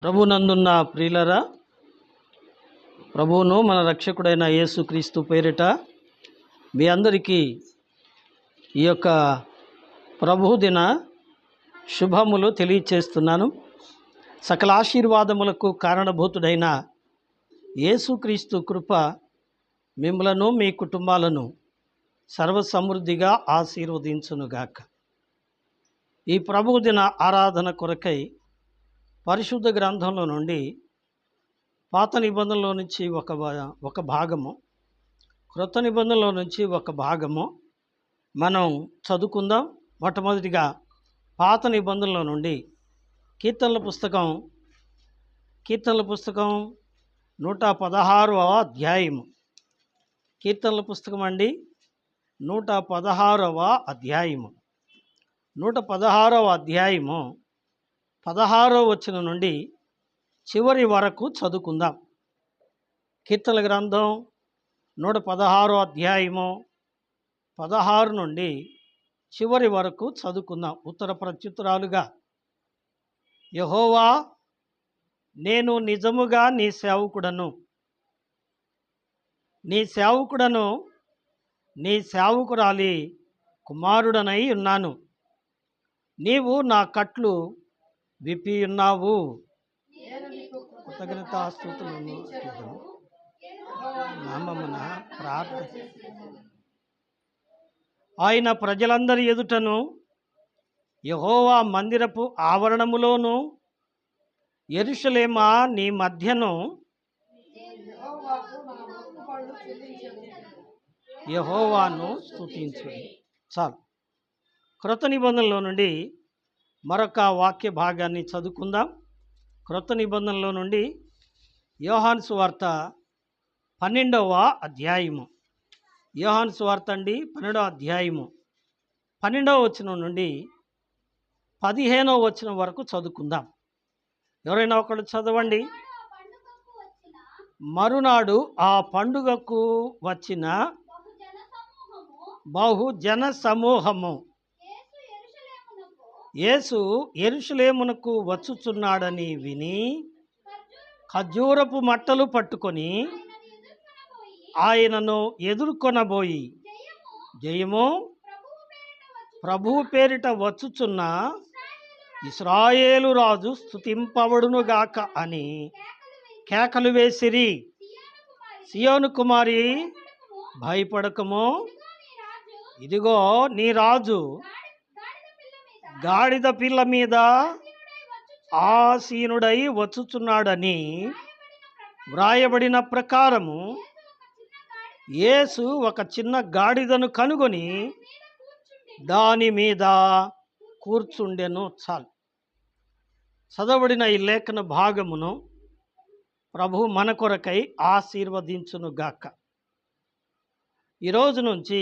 ప్రభునందున్న ప్రియులరా, ప్రభువును మన రక్షకుడైన యేసుక్రీస్తు పేరిట మీ అందరికీ ఈ యొక్క ప్రభుదిన శుభములు తెలియచేస్తున్నాను. సకల ఆశీర్వాదములకు కారణభూతుడైన యేసుక్రీస్తు కృప మిమ్మలను మీ కుటుంబాలను సర్వసమృద్ధిగా ఆశీర్వదించునుగాక. ఈ ప్రభుదిన ఆరాధన కొరకై పరిశుద్ధ గ్రంథంలో నుండి పాత నిబంధనలో నుంచి ఒక భాగము, క్రొత్త నిబంధనలో నుంచి ఒక భాగము మనం చదువుకుందాం. మొట్టమొదటిగా పాత నిబంధనలో నుండి కీర్తనల పుస్తకం 116వ అధ్యాయము. కీర్తనల పుస్తకం అండి 116వ అధ్యాయము. 116వ అధ్యాయము 16వ వచనం నుండి చివరి వరకు చదువుకుందాం. కీర్తనల గ్రంథం 116వ అధ్యాయము 16 నుండి చివరి వరకు చదువుకుందాం. ఉత్తర ప్రత్యుత్తరాలుగా. యెహోవా, నేను నిజముగా నీ సేవకుడను, నీ సేవకురాలి కుమారుడనై ఉన్నాను. నీవు నా కట్లు విప్పి ఉన్నావు. కృతజ్ఞతాస్తుతులను నామమున ప్రార్థన. ఆయన ప్రజలందరి ఎదుటను యెహోవా మందిరపు ఆవరణములోను యెరూషలేమా నీ మధ్యను యెహోవాను స్తుతించుడి. చాలు. క్రొత్త నిబంధనలో నుండి మరొక వాక్య భాగాన్ని చదువుకుందాం. క్రొత్త నిబంధనలో నుండి యోహాను సువార్త 12వ అధ్యాయము. యోహాను సువార్త అండి 12వ అధ్యాయము 12వ వచనం నుండి 15వ వచనం వరకు చదువుకుందాం. ఎవరైనా ఒకళ్ళు చదవండి. మరునాడు ఆ పండుగకు వచ్చిన బహుజన సమూహము యేసు యెరూషలేమునకు వచ్చుచున్నాడని విని ఖర్జూరపు మట్టలు పట్టుకొని ఆయనను ఎదుర్కొనబోయి, జయము, ప్రభువు పేరిట వచ్చుచున్న ఇశ్రాయేలు రాజు స్తుతింపబడునుగాక అని కేకలు వేసిరి. సియోను కుమారి, భయపడకము, ఇదిగో నీ రాజు గాడిద పిల్ల మీద ఆసీనుడై వచ్చుచున్నాడని వ్రాయబడిన ప్రకారము యేసు ఒక చిన్న గాడిదను కనుగొని దాని మీద కూర్చుండెను. చాలు. చదవబడిన ఈ లేఖన భాగమును ప్రభు మన కొరకై ఆశీర్వదించునుగాక. ఈరోజు నుంచి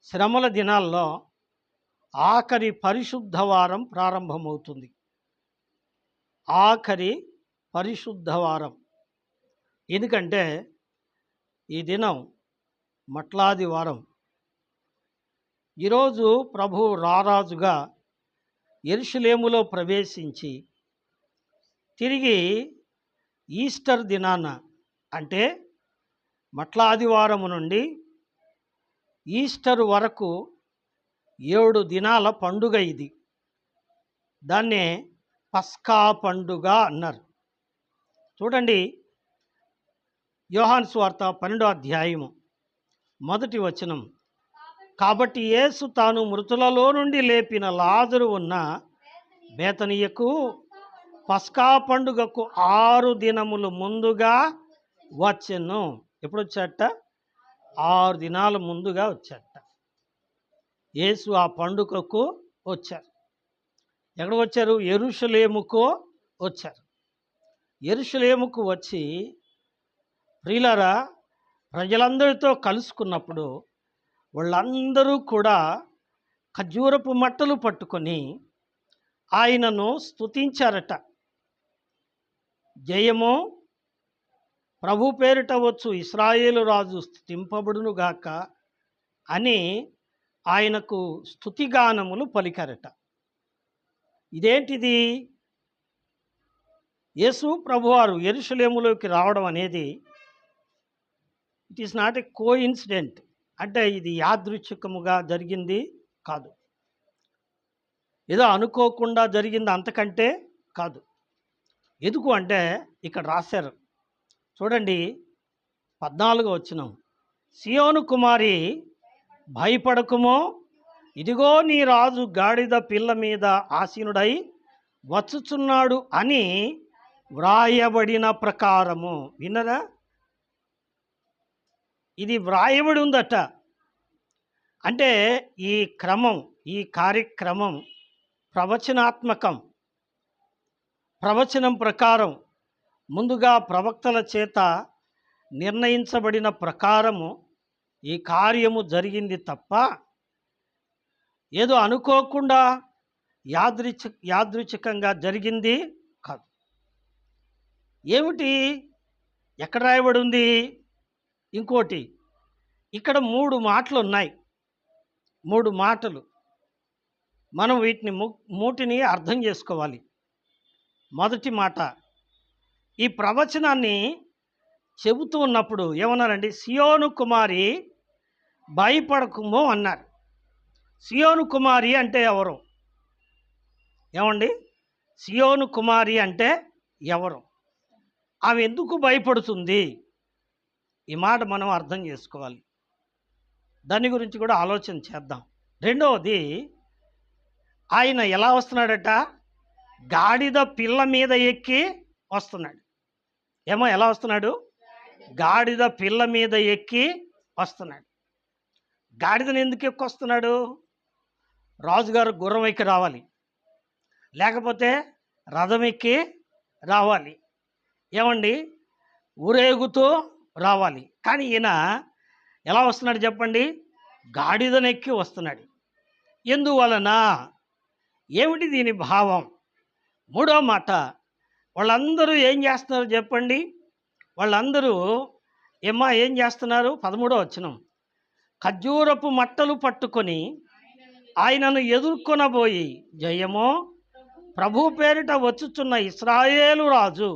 శ్రమల దినాల్లో ఆఖరి పరిశుద్ధ వారం ప్రారంభమవుతుంది. ఆఖరి పరిశుద్ధ వారం. ఎందుకంటే ఈ దినం మట్లాది వారం. ఈరోజు ప్రభు రారాజుగా యెరూషలేములో ప్రవేశించి తిరిగి ఈస్టర్ దినాన, అంటే మట్లాదివారము నుండి ఈస్టర్ వరకు 7 దినాల పండుగ ఇది. దాన్నే పస్కా పండుగ అన్నారు. చూడండి, యోహాను సువార్త 12వ అధ్యాయము 1వ వచనం. కాబట్టి యేసు తాను మృతులలో నుండి లేపిన లాజరు ఉన్న బేతనియకు పస్కా పండుగకు 6 దినములు ముందుగా వచ్చెను. ఎప్పుడు వచ్చాట? 6 దినాల ముందుగా వచ్చాట. యేసు ఆ పండుగకు వచ్చారు. ఎక్కడ వచ్చారు? యెరూషలేముకు వచ్చారు. యెరూషలేముకు వచ్చి ప్రియులారా, ప్రజలందరితో కలుసుకున్నప్పుడు వాళ్ళందరూ కూడా ఖర్జూరపు మట్టలు పట్టుకొని ఆయనను స్తుతించారట. జయము, ప్రభు పేరిట వచ్చు ఇశ్రాయేలు రాజు స్తుతింపబడునుగాక అని ఆయనకు స్తుతిగానములు పలికారట. ఇదేంటిది? యేసు ప్రభువారు యెరూషలేములోకి రావడం అనేది it is not a coincident. అంటే ఇది యాదృచ్ఛికముగా జరిగింది కాదు. ఏదో అనుకోకుండా జరిగింది అంతకంటే కాదు. ఎందుకు అంటే ఇక్కడ రాశారు చూడండి, 14వ వచనం. సియోను కుమారి భయపడకుమో, ఇదిగో నీ రాజు గాడిద పిల్ల మీద ఆసీనుడై వచ్చుచున్నాడు అని వ్రాయబడిన ప్రకారము. విన్నరా? ఇది వ్రాయబడి ఉందట. అంటే ఈ క్రమం, ఈ కార్యక్రమం ప్రవచనాత్మకం. ప్రవచనం ప్రకారం ముందుగా ప్రవక్తల చేత నిర్ణయించబడిన ప్రకారము ఈ కార్యము జరిగింది తప్ప ఏదో అనుకోకుండా యాదృచ్ఛికంగా జరిగింది కాదు. ఏమిటి? ఎక్కడ రాయబడి ఉంది? ఇంకోటి, ఇక్కడ 3 మాటలు ఉన్నాయి. 3 మాటలు మనం వీటిని మూటిని అర్థం చేసుకోవాలి. మొదటి మాట, ఈ ప్రవచనాన్ని చెబుతూ ఉన్నప్పుడు ఏమన్నారండి? సియోను కుమారి భయపడకుమో అన్నారు. సియోను కుమారి అంటే ఎవరు? ఏమండి? సియోను కుమారి అంటే ఎవరు? ఆమె ఎందుకు భయపడుతుంది? ఈ మాట మనం అర్థం చేసుకోవాలి. దాని గురించి కూడా ఆలోచన చేద్దాం. రెండవది, ఆయన ఎలా వస్తున్నాడట? గాడిద పిల్ల మీద ఎక్కి వస్తున్నాడు. ఏమో ఎలా వస్తున్నాడు? గాడిద పిల్ల మీద ఎక్కి వస్తున్నాడు. గాడిదని ఎందుకు ఎక్కి వస్తున్నాడు? రాజుగారు గుర్రం ఎక్కి రావాలి, లేకపోతే రథం ఎక్కి రావాలి. ఏమండి? ఊరేగుతూ రావాలి. కానీ ఈయన ఎలా వస్తున్నాడు చెప్పండి? గాడిదనెక్కి వస్తున్నాడు. ఎందువలన? ఏమిటి దీని భావం? మూడో మాట, వాళ్ళందరూ ఏం చేస్తున్నారు చెప్పండి? వాళ్ళందరూ ఏం చేస్తున్నారు? 13వ వచనం. ఖర్జూరపు మట్టలు పట్టుకొని ఆయనను ఎదుర్కొనబోయి, జయమో ప్రభు పేరిట వచ్చుచున్న ఇశ్రాయేలు రాజు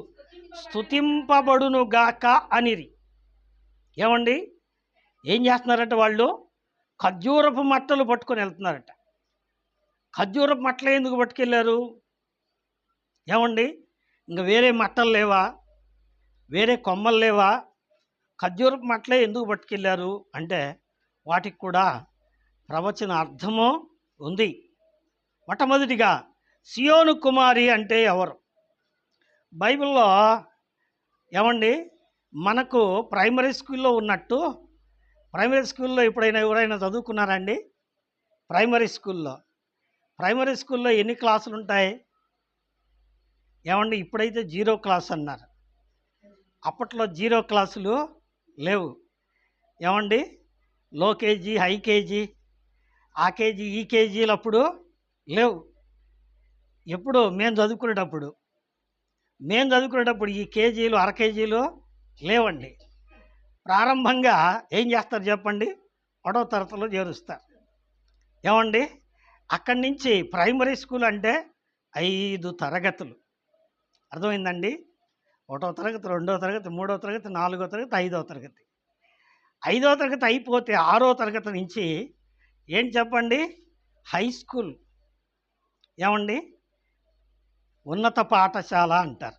స్తుతింపబడునుగాక అనిరి. ఏమండి? ఏం చేస్తున్నారట? వాళ్ళు ఖర్జూరపు మట్టలు పట్టుకొని వెళ్తున్నారట. ఖర్జూరపు మట్టలు ఎందుకు పట్టుకెళ్ళారు? ఏమండి? ఇంకా వేరే మట్టలు లేవా? వేరే కొమ్మలు లేవా? ఖర్జూరపు మట్టలే ఎందుకు పట్టుకెళ్ళారు అంటే వాటికి కూడా ప్రవచన అర్థము ఉంది. మొట్టమొదటిగా, సియోను కుమారి అంటే ఎవరు? బైబిల్లో ఏమండి, మనకు ప్రైమరీ స్కూల్లో ఉన్నట్టు, ప్రైమరీ స్కూల్లో ఎప్పుడైనా ఎవరైనా చదువుకున్నారండి? ప్రైమరీ స్కూల్లో ఎన్ని క్లాసులు ఉంటాయి? ఏమండి? ఇప్పుడైతే 0 క్లాస్ అన్నారు. అప్పట్లో 0 క్లాసులు లేవు. ఏమండి? లో కేజీ, హై కేజీ, ఆ కేజీ, ఈ కేజీలు అప్పుడు లేవు. ఎప్పుడు మేము చదువుకునేటప్పుడు ఈ కేజీలు, అర కేజీలు లేవండి. ప్రారంభంగా ఏం చేస్తారు చెప్పండి? 1వ తరగతిలో చేరుస్తారు. ఏమండి? అక్కడి నుంచి ప్రైమరీ స్కూల్ అంటే 5 తరగతులు. అర్థమైందండి? 1వ తరగతి, 2వ తరగతి, 3వ తరగతి, 4వ తరగతి, 5వ తరగతి. 5వ తరగతి అయిపోతే 6వ తరగతి నుంచి ఏం చెప్పండి? High school. ఏమండి? ఉన్నత పాఠశాల అంటారు.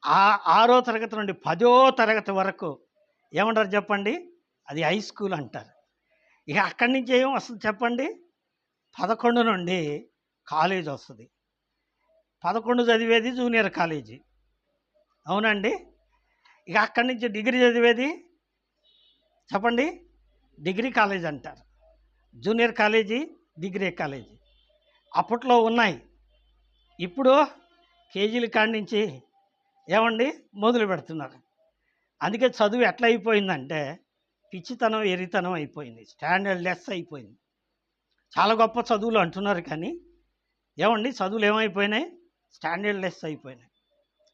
6వ తరగతి నుండి 10వ తరగతి వరకు ఏమంటారు చెప్పండి? అది హై స్కూల్ అంటారు. ఇక అక్కడి నుంచి ఏం వస్తుంది చెప్పండి? 11 నుండి కాలేజ్ వస్తుంది. 11 చదివేది జూనియర్ కాలేజీ, అవునండి? ఇక అక్కడి నుంచి డిగ్రీ చదివేది చెప్పండి? డిగ్రీ కాలేజ్ అంటారు. జూనియర్ కాలేజీ, డిగ్రీ కాలేజీ అప్పట్లో ఉన్నాయి. ఇప్పుడు కేజీల కాడి నుంచి ఏమండి మొదలు పెడుతున్నారు. అందుకే చదువు ఎట్లా అయిపోయిందంటే పిచ్చితనం, ఎరితనం అయిపోయింది. స్టాండర్డ్ లెస్ అయిపోయింది. చాలా గొప్ప చదువులు అంటున్నారు కానీ ఏమండి? చదువులు ఏమైపోయినాయి? స్టాండర్డ్ లెస్ అయిపోయినాయి.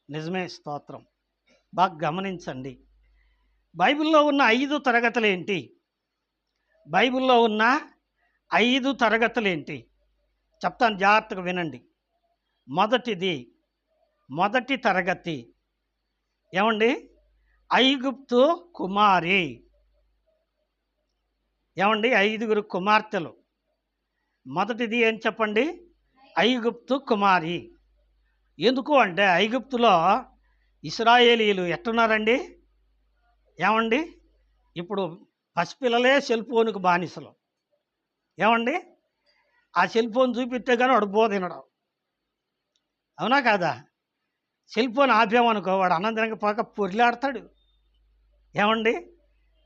నిజమే, స్తోత్రం. బాగా గమనించండి. బైబిల్లో ఉన్న 5 తరగతులు ఏంటి? బైబిల్లో ఉన్న 5 తరగతులు ఏంటి చెప్తాను, జాగ్రత్తగా వినండి. మొదటిది మొదటి తరగతి. ఏమండి? ఐగుప్తు కుమారి. ఏమండి? 5 కుమార్తెలు. మొదటిది ఏం చెప్పండి? ఐగుప్తు కుమారి. ఎందుకు అంటే ఐగుప్తులో ఇశ్రాయేలీలు ఎట్టున్నారండి? ఏమండి? ఇప్పుడు పసిపిల్లలే సెల్ ఫోన్కు బానిసలు. ఏమండి? ఆ సెల్ ఫోన్ చూపిస్తే కానీ వాడు బోధినడం. అవునా కాదా? సెల్ ఫోన్ ఆపామనుకో వాడు అన్నం తినకపోక పొరిలాడతాడు. ఏమండి?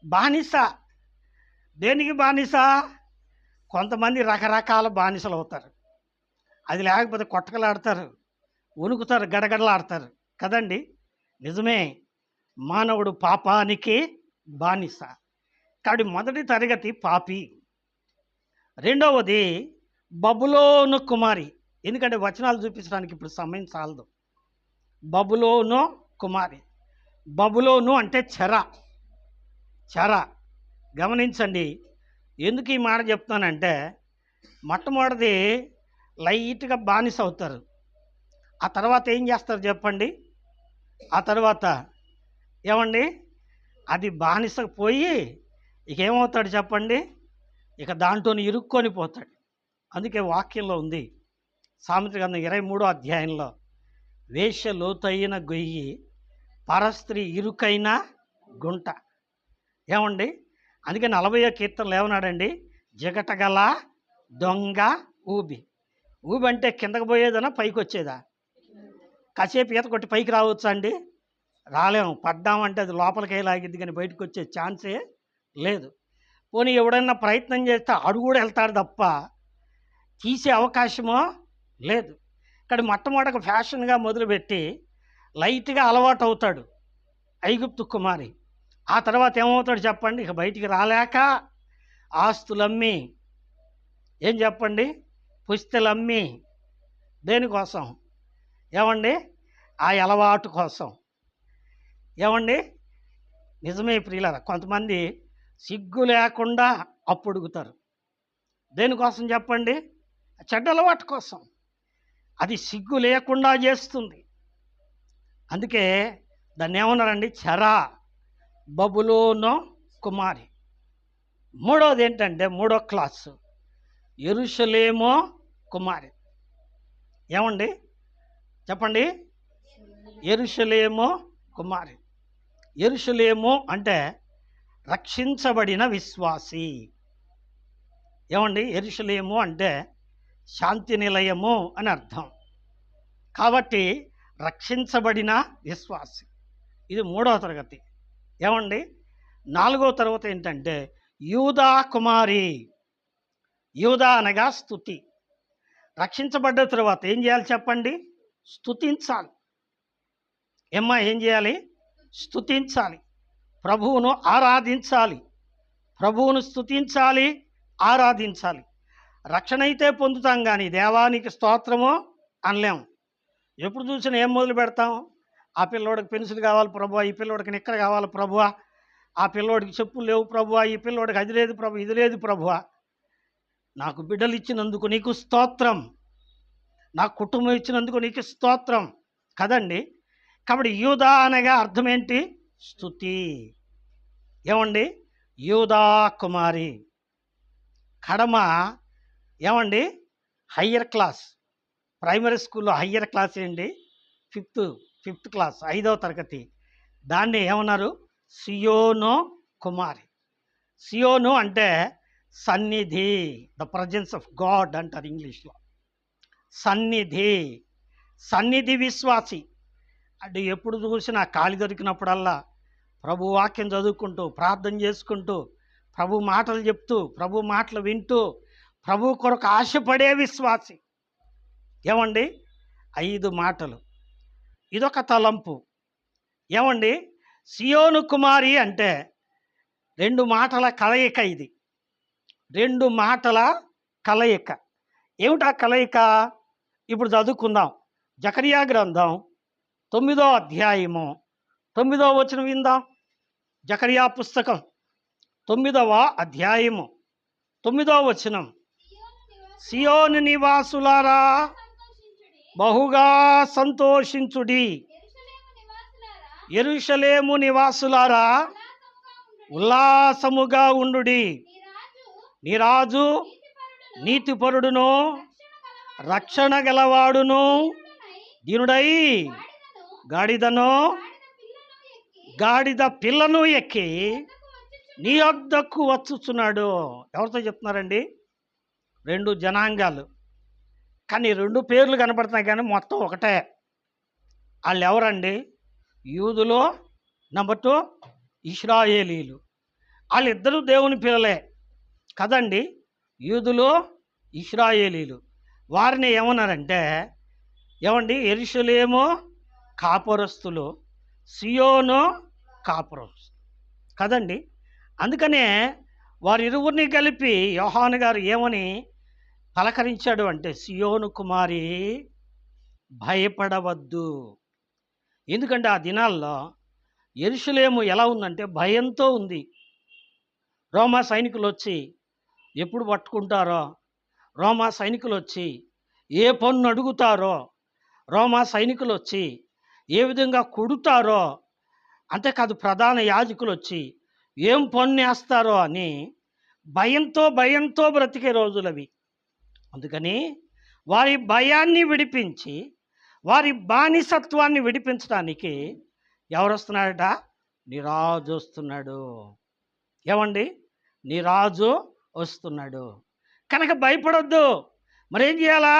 బానిస. దేనికి బానిస? కొంతమంది రకరకాల బానిసలు అవుతారు. అది లేకపోతే కొట్టకలాడతారు, వణుకుతారు, గడగడలాడతారు కదండి. నిజమే, మానవుడు పాపానికి బానిస. కాబట్టి మొదటి తరగతి పాపి. రెండవది బబులోను కుమారి. ఎందుకంటే వచనాలు చూపించడానికి ఇప్పుడు సమయం చాలదు. బబులోను కుమారి. బబులోను అంటే చెర. చెర. గమనించండి, ఎందుకు ఈ మాట చెప్తానంటే మొట్టమొదటిది లైట్గా బానిస అవుతారు. ఆ తర్వాత ఏం చేస్తారు చెప్పండి? ఆ తర్వాత ఏమండి? అది బానిసకు పోయి ఇక ఏమవుతాడు చెప్పండి? ఇక దాంట్లోని ఇరుక్కొని పోతాడు. అందుకే వాక్యంలో ఉంది, సామెతల గ్రంథం 23వ అధ్యాయంలో, వేశ్య లోతైన గొయ్యి, పరస్త్రీ ఇరుకైన గుంట. ఏమండి? అందుకే 40వ కీర్తనలు ఏమన్నాడండి? జగటగల దొంగ ఊబి. ఊబి అంటే కిందకు పోయేదనా పైకి వచ్చేదా? కాసేపు ఈత కొట్టి పైకి రావచ్చా అండి? రాలేము. పడ్డామంటే అది లోపలికి లాగిద్ది, కానీ బయటకు వచ్చే ఛాన్సే లేదు. పోనీ ఎవడన్నా ప్రయత్నం చేస్తే అడు కూడా వెళ్తాడు తప్ప తీసే అవకాశమో లేదు. ఇక్కడ మొట్టమొదటి ఫ్యాషన్గా మొదలుపెట్టి లైట్గా అలవాటు అవుతాడు ఐగుప్తు కుమారి. ఆ తర్వాత ఏమవుతాడు చెప్పండి? ఇక బయటికి రాలేక ఆస్తులమ్మి, ఏం చెప్పండి, పుస్తలమ్మి, దేనికోసం? ఏమండి? ఆ అలవాటు కోసం. ఏమండి? నిజమే ప్రియులారా, కొంతమంది సిగ్గు లేకుండా అప్పుడుగుతారు. దేనికోసం చెప్పండి? చెడ్డ అలవాటు కోసం. అది సిగ్గు లేకుండా చేస్తుంది. అందుకే దాన్ని ఏమన్నారండి? చెరా, బబులోను కుమారి. మూడవది ఏంటంటే, 3వ క్లాసు, యెరూషలేము కుమారి. ఏమండి? చెప్పండి. యెరూషలేము కుమారి. యెరూషలేము అంటే రక్షించబడిన విశ్వాసి. ఏమండి? యెరూషలేము అంటే శాంతి నిలయము అని అర్థం. కాబట్టి రక్షించబడిన విశ్వాసి. ఇది 3వ తరగతి. ఏమండి? 4వ తరగతి ఏంటంటే యూదా కుమారి. యూదా అనగా స్తుతి. రక్షించబడ్డ తర్వాత ఏం చేయాలి చెప్పండి? స్తుతించాలి. ఏం చేయాలి? స్తుతించాలి. ప్రభువును ఆరాధించాలి. ప్రభువును స్తుతించాలి, ఆరాధించాలి. రక్షణ అయితే పొందుతాం, కానీ దేవానికి స్తోత్రము అనలేము. ఎప్పుడు చూసినా ఏం మొదలు పెడతాం? ఆ పిల్లోడికి పెన్సిల్ కావాలి ప్రభువా, ఈ పిల్లోడికి నిక్కర కావాలి ప్రభువా, ఆ పిల్లోడికి చెప్పులు లేవు ప్రభువా, ఈ పిల్లోడికి అది లేదు ప్రభు, ఇది లేదు ప్రభువా. నాకు బిడ్డలు ఇచ్చినందుకు నీకు స్తోత్రం, నాకు కుటుంబం ఇచ్చినందుకు నీకు స్తోత్రం కదండి. కాబట్టి యూదా అనగా అర్థం ఏంటి? స్తుతి. ఏమండి? యూదా కుమారి. కడమ ఏమండి? Higher class. ప్రైమరీ స్కూల్లో హయ్యర్ క్లాస్ ఏంటి? ఫిఫ్త్ క్లాస్, 5వ తరగతి. దాన్ని ఏమన్నారు? సియోను కుమారి. సియోను అంటే సన్నిధి, ద ప్రజెన్స్ ఆఫ్ గాడ్ అంటారు ఇంగ్లీష్లో. సన్నిధి, సన్నిధి విశ్వాసి. అంటే ఎప్పుడు చూసినా ఖాళీ దొరికినప్పుడల్లా ప్రభు వాక్యం చదువుకుంటూ, ప్రార్థన చేసుకుంటూ, ప్రభు మాటలు చెప్తూ, ప్రభు మాటలు వింటూ, ప్రభు కొరకు ఆశపడే విశ్వాసి. ఏమండి? 5 మాటలు. ఇదొక తలంపు. ఏమండి? సియోను కుమారి అంటే 2 మాటల కలయిక. ఇది 2 మాటల కలయిక. ఏమిటా కలయిక? ఇప్పుడు చదువుకుందాం. జకరియా గ్రంథం 9వ అధ్యాయము 9వ వచనం విందాం. జకరియా పుస్తకం 9వ అధ్యాయము 9వ వచనం. సియోను నివాసులారా బహుగా సంతోషించుడి. యెరూషలేము నివాసులారా ఉల్లాసముగా ఉండుడి. నీ రాజు నీతిపరుడును రక్షణ గలవాడును దీనుడై గాడిద పిల్లను ఎక్కి నీ వద్దకు వచ్చుచున్నాడు. ఎవరితో చెప్తున్నారండి? 2 జనాంగాలు, కానీ 2 పేర్లు కనపడుతున్నాయి, కానీ మొత్తం ఒకటే. వాళ్ళు ఎవరండి? యూదులో, నెంబర్ 2 ఇశ్రాయేలీలు. వాళ్ళిద్దరూ దేవుని పిల్లలే కదండి. యూదులు, ఇశ్రాయేలీలు. వారిని ఏమన్నారంటే, ఏమండి, యెరూషలేము కాపురస్తులు, సియోను కాపురస్తులు కదండి. అందుకనే వారిరువురిని కలిపి యోహాను గారు ఏమని పలకరించాడు అంటే, సియోను కుమారి భయపడవద్దు. ఎందుకంటే ఆ దినాల్లో యెరూషలేము ఎలా ఉందంటే భయంతో ఉంది. రోమా సైనికులు వచ్చి ఎప్పుడు పట్టుకుంటారో, రోమా సైనికులు వచ్చి ఏ పన్ను అడుగుతారో, రోమా సైనికులు వచ్చి ఏ విధంగా కొడుతారో, అంతేకాదు ప్రధాన యాజకులు వచ్చి ఏం పన్ను వేస్తారో అని భయంతో బ్రతికే రోజులవి. అందుకని వారి భయాన్ని విడిపించి వారి బానిసత్వాన్ని విడిపించడానికి ఎవరు వస్తున్నాడట? నీ రాజు వస్తున్నాడు. ఏమండి, నీ రాజు వస్తున్నాడు కనుక భయపడొద్దు. మరేం చేయాలా?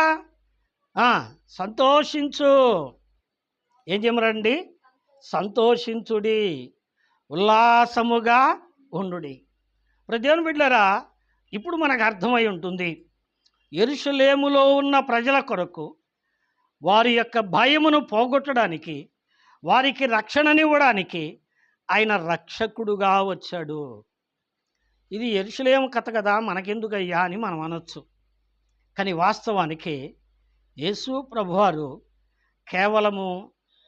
సంతోషించు. ఏం చేయమరండి? సంతోషించుడి, ఉల్లాసముగా ఉండుడి. దేవుని బిడ్డలారా, ఇప్పుడు మనకు అర్థమై ఉంటుంది, యెరూషలేములో ఉన్న ప్రజల కొరకు వారి యొక్క భయమును పోగొట్టడానికి, వారికి రక్షణనివ్వడానికి ఆయన రక్షకుడుగా వచ్చాడు. ఇది యెరూషలేము కథ కదా, మనకెందుకయ్యా అని మనం అనొచ్చు. కానీ వాస్తవానికి యేసు ప్రభువారు కేవలము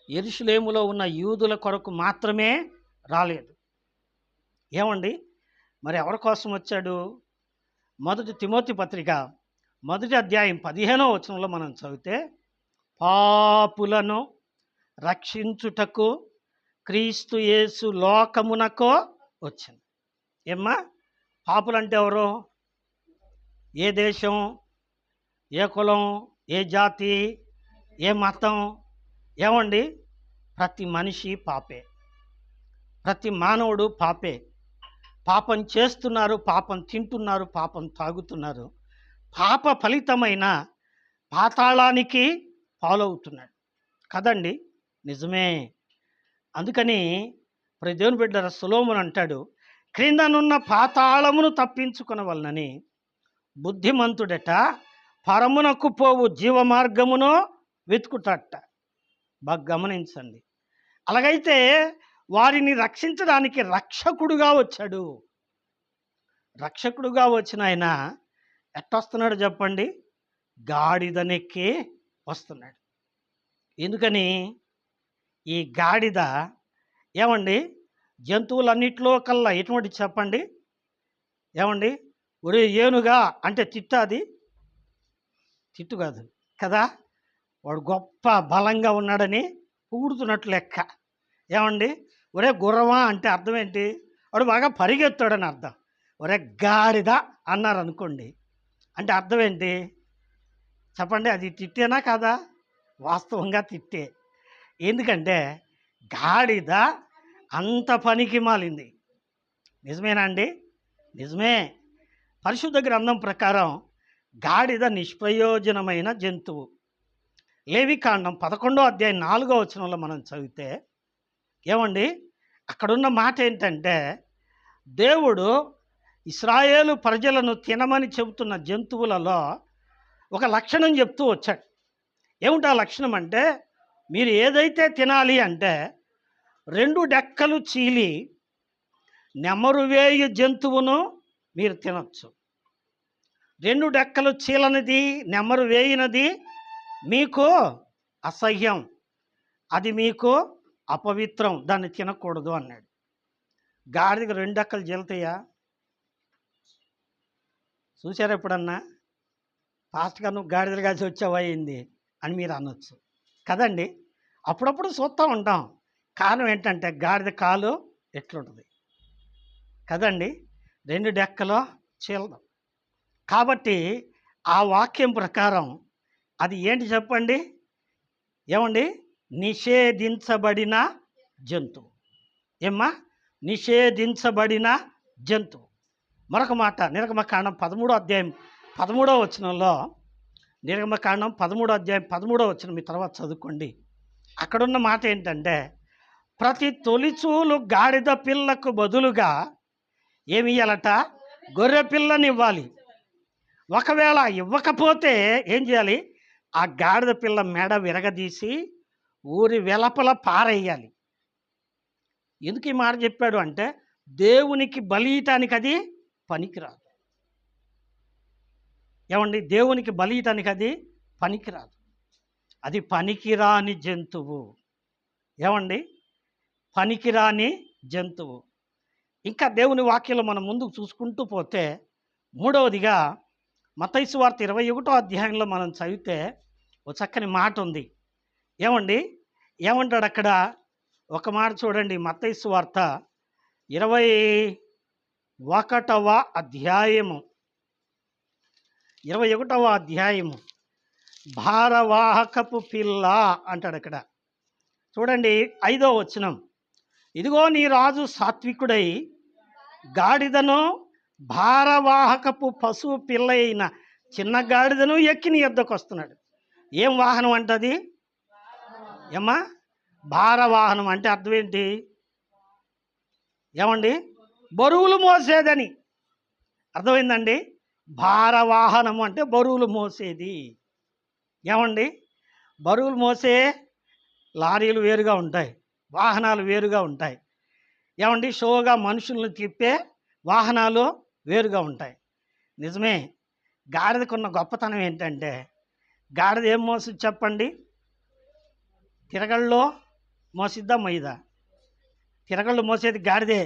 యెరూషలేములో ఉన్న యూదుల కొరకు మాత్రమే రాలేదు. ఏమండి, మరి ఎవరి కోసం వచ్చాడు? 1 తిమోతి పత్రిక 1వ అధ్యాయం 15వ వచనంలో మనం చదివితే, పాపులను రక్షించుటకు క్రీస్తు యేసు లోకమునకు వచ్చింది. ఏమ్మా, పాపులంటే ఎవరు? ఏ దేశం, ఏ కులం, ఏ జాతి, ఏ మతం? ఏమండి, ప్రతి మనిషి పాపే, ప్రతి మానవుడు పాపే. పాపం చేస్తున్నారు, పాపం తింటున్నారు, పాపం తాగుతున్నారు. పాప ఫలితమైన పాతాళానికి పాలవుతున్నాడు కదండి. నిజమే. అందుకని దేవుని బిడ్డ సొలొమోను అంటాడు, క్రిందనున్న పాతాళమును తప్పించుకొనవలనని బుద్ధిమంతుడట పరమునకు పోవు జీవ మార్గమును వెతుకుటట. బాగా గమనించండి. అలాగైతే వారిని రక్షించడానికి రక్షకుడుగా వచ్చాడు. రక్షకుడుగా వచ్చిన ఆయన ఎట్టొస్తున్నాడు చెప్పండి? గాడిదనెక్కి వస్తున్నాడు. ఎందుకని? ఈ గాడిద ఏమండి, జంతువులన్నిటిలో కల్లా ఎటువంటి చెప్పండి? ఏమండి, ఒరే ఏనుగా అంటే తిట్టాది? తిట్టు కాదు కదా. వాడు గొప్ప బలంగా ఉన్నాడని పొగుడుతున్నట్లు లెక్క. ఏమండి, ఒరే గుర్రమా అంటే అర్థం ఏంటి? వాడు బాగా పరిగెత్తాడని అర్థం. ఒరే గాడిద అన్నారు అనుకోండి, అంటే అర్థం ఏంటి చెప్పండి? అది తిట్టేనా కాదా? వాస్తవంగా తిట్టే. ఎందుకంటే గాడిద అంత పనికి మాలింది. నిజమేనా అండి? నిజమే. పరిశుద్ధ గ్రంథం ప్రకారం గాడిద నిష్ప్రయోజనమైన జంతువు. లేవికాండం 11వ అధ్యాయం 4వ వచనంలో మనం చదివితే ఏమండి, అక్కడున్న మాట ఏంటంటే, దేవుడు ఇశ్రాయేలు ప్రజలను తినమని చెబుతున్న జంతువులలో ఒక లక్షణం చెప్తూ వచ్చాడు. ఏమిటా లక్షణం అంటే, మీరు ఏదైతే తినాలి అంటే 2 డెక్కలు చీలి నెమరు వేయు జంతువును మీరు తినచ్చు. 2 డెక్కలు చీలనిది, నెమరు వేయినది మీకు అసహ్యం, అది మీకు అపవిత్రం, దాన్ని తినకూడదు అన్నాడు. గాడిదకి 2 డెక్కలు చీలతాయా? చూసారా ఎప్పుడన్నా? ఫాస్ట్గా నువ్వు గాడిదలు కాసి వచ్చావా అయింది అని మీరు అనొచ్చు కదండి. అప్పుడప్పుడు చూస్తూ ఉంటాం. కారణం ఏంటంటే గాడిద కాలు ఎట్లుంటుంది కదండి, 2 డెక్కలో చీలదు. కాబట్టి ఆ వాక్యం ప్రకారం అది ఏంటి చెప్పండి? ఏమండి? నిషేధించబడిన జంతువు. ఏమ్మా? నిషేధించబడిన జంతువు. మరొక మాట నిర్గమకాండం 13వ అధ్యాయం 13వ వచనంలో, నిర్గమకాండం 13వ అధ్యాయం 13వ వచనం మీ తర్వాత చదువుకోండి. అక్కడున్న మాట ఏంటంటే, ప్రతి తొలిచూలు గాడిద పిల్లకు బదులుగా ఏమి ఇవ్వాలట? గొర్రె పిల్లని ఇవ్వాలి. ఒకవేళ ఇవ్వకపోతే ఏం చేయాలి? ఆ గాడిద పిల్ల మెడ విరగదీసి ఊరి వెలపల పారేయాలి. ఎందుకు ఈ మాట చెప్పాడు అంటే, దేవునికి బలియటానికి అది పనికిరాదు. ఏమండి? దేవునికి బలియటానికి అది పనికిరాదు. అది పనికిరాని జంతువు. ఏమండి? పనికిరాని జంతువు. ఇంకా దేవుని వాక్యంలో మనం ముందుకు చూసుకుంటూ పోతే, మూడవదిగా మత్తయి సువార్త 21వ అధ్యాయంలో మనం చదివితే ఒక చక్కని మాట ఉంది. ఏమండి? ఏమంటాడు అక్కడ? ఒక మాట చూడండి. మత్తయి సువార్త 21వ అధ్యాయము 21వ అధ్యాయము భారవాహకపు పిల్ల అంటాడు అక్కడ. చూడండి 5వ వచనం. ఇదిగో నీ రాజు సాత్వికుడై గాడిదను భారవాహకపు పశువు పిల్ల అయిన చిన్న గాడిదను ఎక్కి నీ యొద్దకు వస్తున్నాడు. ఏం వాహనం అంటది? ఏమ్మా? భారవాహనం అంటే అర్థం ఏంటి? ఏమండి? బరువులు మోసేదని అర్థమైందండి. భారవాహనము అంటే బరువులు మోసేది. ఏమండి? బరువులు మోసే లారీలు వేరుగా ఉంటాయి, వాహనాలు వేరుగా ఉంటాయి. ఏమండి? షోగా మనుషులను తిప్పే వాహనాలు వేరుగా ఉంటాయి. నిజమే. గాడిదకున్న గొప్పతనం ఏంటంటే, గాడిద ఏం మోస్తుంది చెప్పండి? తిరగల్లో మోసిద్దా మొయ్యదా? తిరగళ్ళు మోసేది గాడిదే.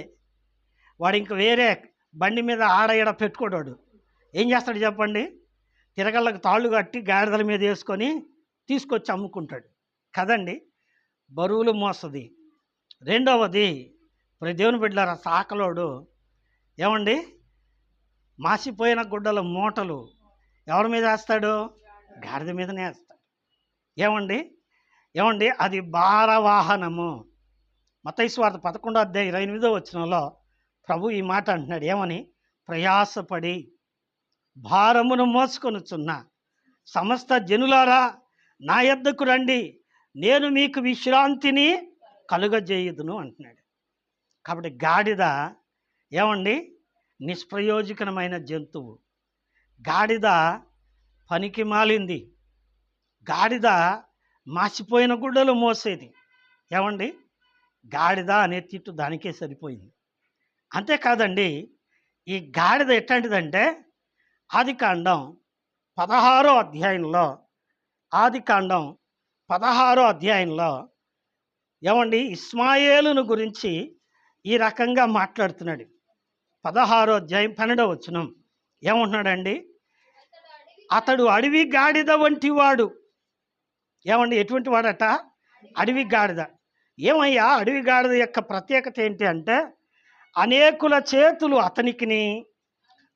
వాడు ఇంక వేరే బండి మీద ఆడ ఈడ పెట్టుకోడాడు. ఏం చేస్తాడు చెప్పండి? తిరగళ్ళకు తాళ్ళు కట్టి గాడిదల మీద వేసుకొని తీసుకొచ్చి అమ్ముకుంటాడు కదండి. బరువులు మోస్తుంది. రెండవది, ప్రతి దేవుని బిడ్డలారా, సాకలోడు ఏమండి? మాసిపోయిన గుడ్డల మూటలు ఎవరి మీద వేస్తాడు? గాడిద మీదనే వేస్తాడు. ఏమండి? ఏమండి? అది భారవాహనము. మత్తయి సువార్త 11వ అధ్యాయం 28వ వచనంలో ప్రభు ఈ మాట అంటున్నాడు. ఏమని? ప్రయాసపడి భారమును మోసుకొనుచున్న సమస్త జనులారా నా యొద్దకు రండి, నేను మీకు విశ్రాంతిని కలుగజేయుదును అంటున్నాడు. కాబట్టి గాడిద ఏమండి? నిష్ప్రయోజకమైన జంతువు. గాడిద పనికి మాలింది. గాడిద మాసిపోయిన గుడ్డలు మోసేది. ఏమండి? గాడిద అనే తిట్టు దానికే సరిపోయింది. అంతేకాదండి, ఈ గాడిద ఎట్లాంటిదంటే, ఆదికాండం 16వ అధ్యాయంలో, ఆదికాండం 16వ అధ్యాయంలో ఏమండి? ఇస్మాయేలును గురించి ఈ రకంగా మాట్లాడుతున్నాడు. 16వ అధ్యాయం 12వ వచనం ఏమంటున్నాడండి? అతడు అడవి గాడిద వంటి వాడు. ఏమండి? ఎటువంటి వాడట? అడవి గాడిద. ఏమయ్యా అడవి గాడిద యొక్క ప్రత్యేకత ఏంటి అంటే, అనేకుల చేతులు అతనికిని,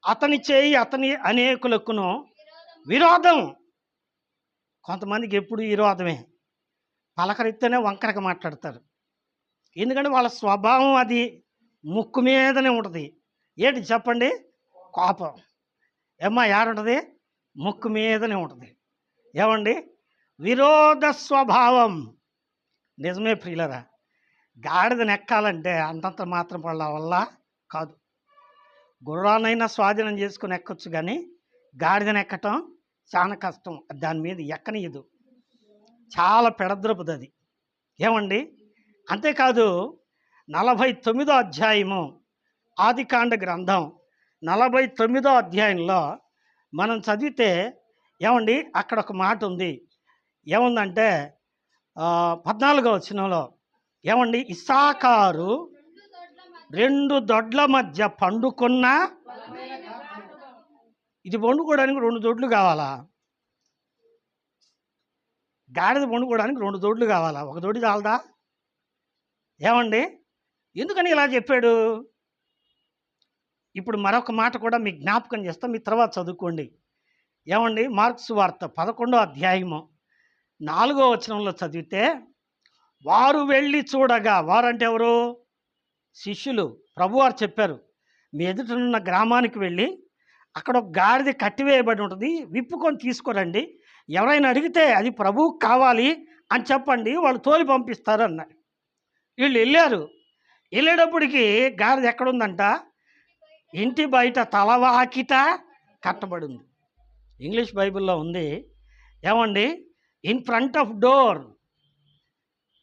అతని చేయి అతని అనేకులకును విరోధం. కొంతమందికి ఎప్పుడు విరోధమే. పలకరిస్తేనే వంకరగా మాట్లాడతారు. ఎందుకంటే వాళ్ళ స్వభావం అది ముక్కు మీదనే ఉంటుంది. ఏంటి చెప్పండి? కోపం. ఏమ్మా ఏడుంటుంది? ముక్కు మీదనే ఉంటుంది. ఏమండి? విరోధ స్వభావం. నిజమే ప్రియులరా. గాడిదను ఎక్కాలంటే అంతంత మాత్రం వాళ్ళ వల్ల కాదు. గుర్రానైనా స్వాధీనం చేసుకుని ఎక్కొచ్చు, కానీ గాడిదను ఎక్కటం చాలా కష్టం. దాని మీద ఎక్కనియదు, చాలా పెడద్రపుది అది. ఏమండి? అంతేకాదు 49వ అధ్యాయము ఆదికాండ గ్రంథం 49వ అధ్యాయంలో మనం చదివితే ఏమండి? అక్కడ ఒక మాట ఉంది. ఏముందంటే 14వ వచనంలో ఏమండి? ఇస్సాకారు 2 దొడ్ల మధ్య పండుకున్న, ఇది పండుకోవడానికి 2 దొడ్లు కావాలా? గాడిద పండుకోవడానికి 2 దొడ్లు కావాలా? ఒక దొడ్డి చాలదా? ఏమండి? ఎందుకని ఇలా చెప్పాడు? ఇప్పుడు మరొక మాట కూడా మీకు జ్ఞాపకం చేస్తా, మీ తర్వాత చదువుకోండి. ఏమండి? మార్క్స్ వార్త 11వ అధ్యాయము 4వ వచనంలో చదివితే, వారు వెళ్ళి చూడగా, వారంటే ఎవరు? శిష్యులు. ప్రభువారు చెప్పారు, మీ ఎదుటనున్న గ్రామానికి వెళ్ళి అక్కడ ఒక గాడిద కట్టివేయబడి ఉంటుంది, విప్పుకొని తీసుకురండి. ఎవరైనా అడిగితే అది ప్రభువుకు కావాలి అని చెప్పండి, వాళ్ళు తోలి పంపిస్తారు అన్నారు. వీళ్ళు వెళ్ళారు. వెళ్ళేటప్పటికి గాడిద ఎక్కడుందంట? ఇంటి బయట తలవాకిట కట్టబడి ఉంది. ఇంగ్లీష్ బైబిల్లో ఉంది, ఏమండి? In front of door